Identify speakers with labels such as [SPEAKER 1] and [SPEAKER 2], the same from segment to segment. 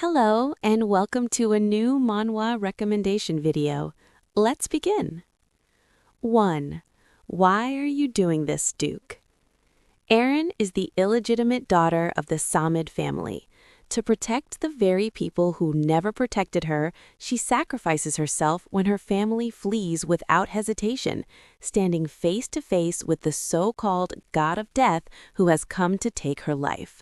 [SPEAKER 1] Hello and welcome to a new Manhwa recommendation video. Let's begin. 1. Why are you doing this, Duke? Erin is the illegitimate daughter of the Samid family. To protect the very people who never protected her, she sacrifices herself when her family flees without hesitation, standing face to face with the so-called God of Death who has come to take her life.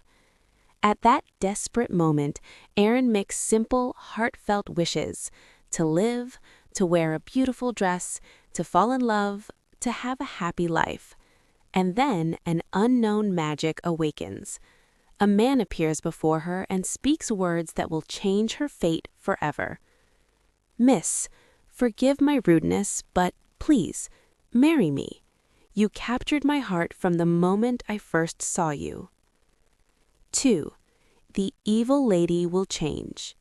[SPEAKER 1] At that desperate moment, Erin makes simple, heartfelt wishes: to live, to wear a beautiful dress, to fall in love, to have a happy life. And then an unknown magic awakens. A man appears before her and speaks words that will change her fate forever. "Miss, forgive my rudeness, but please, marry me. You captured my heart from the moment I first saw you." 2. The evil lady will change.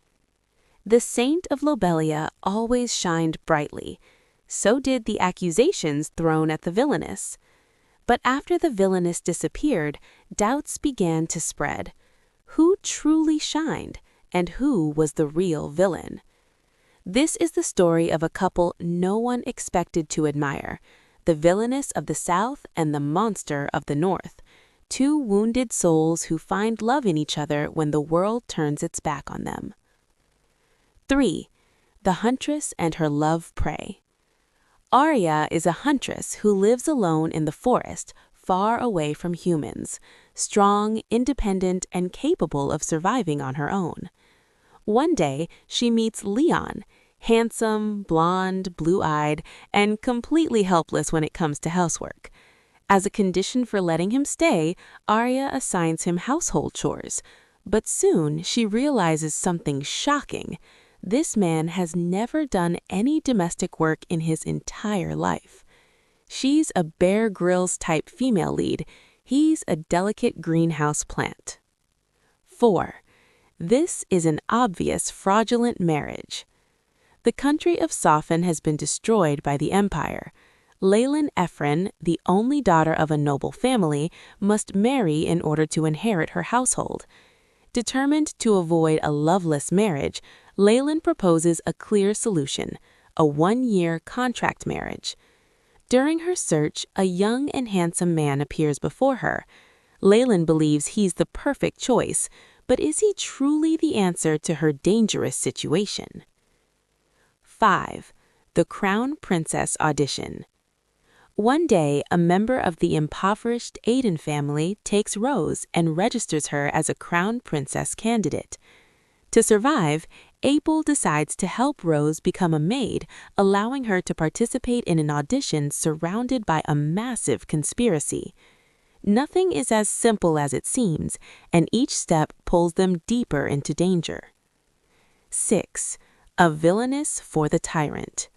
[SPEAKER 1] The saint of Lobelia always shined brightly. So did the accusations thrown at the Villainess. But after the Villainess disappeared, doubts began to spread. Who truly shined, and who was the real villain? This is the story of a couple no one expected to admire: the Villainess of the South and the monster of the North. Two wounded souls who find love in each other when the world turns its back on them. 3. The Huntress and her love prey. Arya is a huntress who lives alone in the forest, far away from humans, strong, independent, and capable of surviving on her own. One day, she meets Leon, handsome, blonde, blue-eyed, and completely helpless when it comes to housework. As a condition for letting him stay, Arya assigns him household chores. But soon she realizes something shocking. This man has never done any domestic work in his entire life. She's a Bear Grylls type female lead. He's a delicate greenhouse plant. 4. This is an obvious fraudulent marriage. The country of Sophan has been destroyed by the Empire. Leyland Ephron, the only daughter of a noble family, must marry in order to inherit her household. Determined to avoid a loveless marriage, Leyland proposes a clear solution: a 1-year contract marriage. During her search, a young and handsome man appears before her. Leyland believes he's the perfect choice, but is he truly the answer to her dangerous situation? 5. The Crown Princess Audition. One day, a member of the impoverished Aiden family takes Rose and registers her as a crown princess candidate. To survive, Abel decides to help Rose become a maid, allowing her to participate in an audition surrounded by a massive conspiracy. Nothing is as simple as it seems, and each step pulls them deeper into danger. 6. A Villainess for the Tyrant.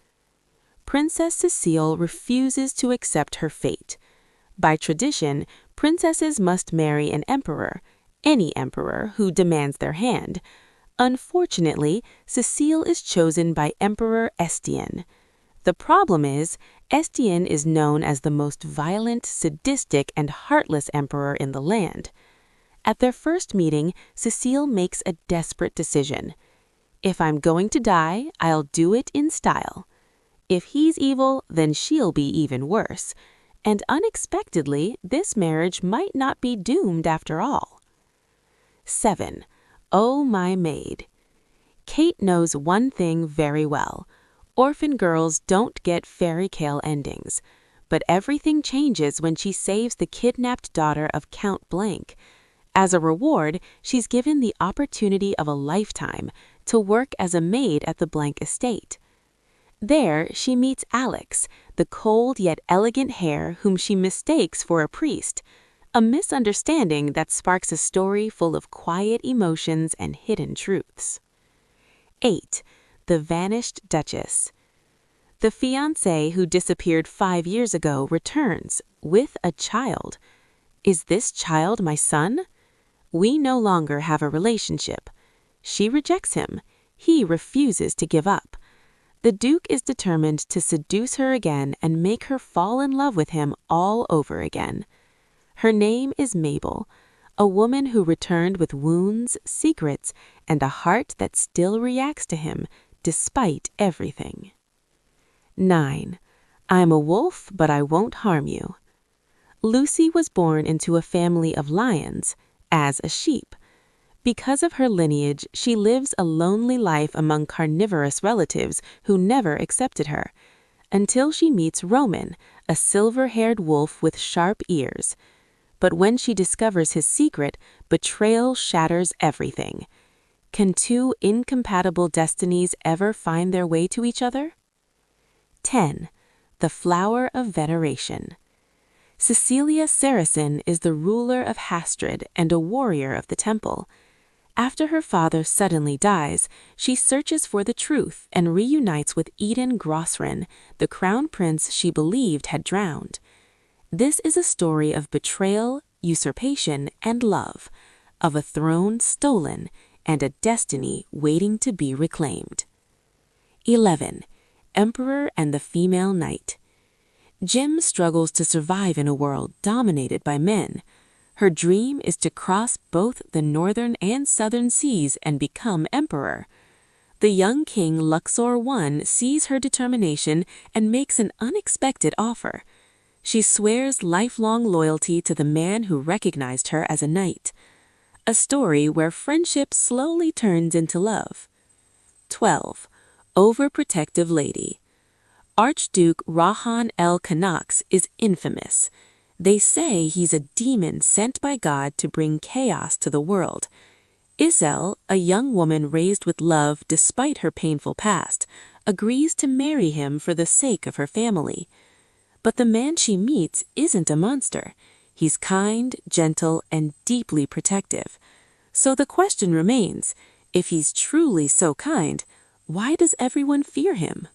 [SPEAKER 1] Princess Cecile refuses to accept her fate. By tradition, princesses must marry an emperor, any emperor, who demands their hand. Unfortunately, Cecile is chosen by Emperor Estienne. The problem is, Estienne is known as the most violent, sadistic, and heartless emperor in the land. At their first meeting, Cecile makes a desperate decision. If I'm going to die, I'll do it in style. If he's evil, then she'll be even worse. And unexpectedly, this marriage might not be doomed after all. 7. Oh My Maid. Kate knows one thing very well: orphan girls don't get fairy tale endings. But everything changes when she saves the kidnapped daughter of Count Blank. As a reward, she's given the opportunity of a lifetime to work as a maid at the Blank estate. There, she meets Alex, the cold yet elegant hare whom she mistakes for a priest, a misunderstanding that sparks a story full of quiet emotions and hidden truths. 8. The Vanished Duchess. The fiancé who disappeared 5 years ago returns, with a child. Is this child my son? We no longer have a relationship. She rejects him. He refuses to give up. The Duke is determined to seduce her again and make her fall in love with him all over again. Her name is Mabel. a woman who returned with wounds, secrets, and a heart that still reacts to him despite everything. 9. I'm a wolf, but I won't harm you. Lucy was born into a family of lions, as a sheep. Because of her lineage, she lives a lonely life among carnivorous relatives who never accepted her, until she meets Roman, a silver-haired wolf with sharp ears. But when she discovers his secret, betrayal shatters everything. Can two incompatible destinies ever find their way to each other? 10. The Flower of Veneration. Cecilia Saracen is the ruler of Hastrid and a warrior of the temple. After her father suddenly dies, she searches for the truth and reunites with Eden Grossrin, the crown prince she believed had drowned. This is a story of betrayal, usurpation, and love, of a throne stolen and a destiny waiting to be reclaimed. 11. Emperor and the Female Knight. Jim struggles to survive in a world dominated by men. Her dream is to cross both the northern and southern seas and become emperor. The young king Luxor I sees her determination and makes an unexpected offer. She swears lifelong loyalty to the man who recognized her as a knight. A story where friendship slowly turns into love. 12. Overprotective Lady. Archduke Rahan el-Kanax is infamous. They say he's a demon sent by God to bring chaos to the world. Isel, a young woman raised with love despite her painful past, agrees to marry him for the sake of her family. But the man she meets isn't a monster. He's kind, gentle, and deeply protective. So the question remains, if he's truly so kind, why does everyone fear him?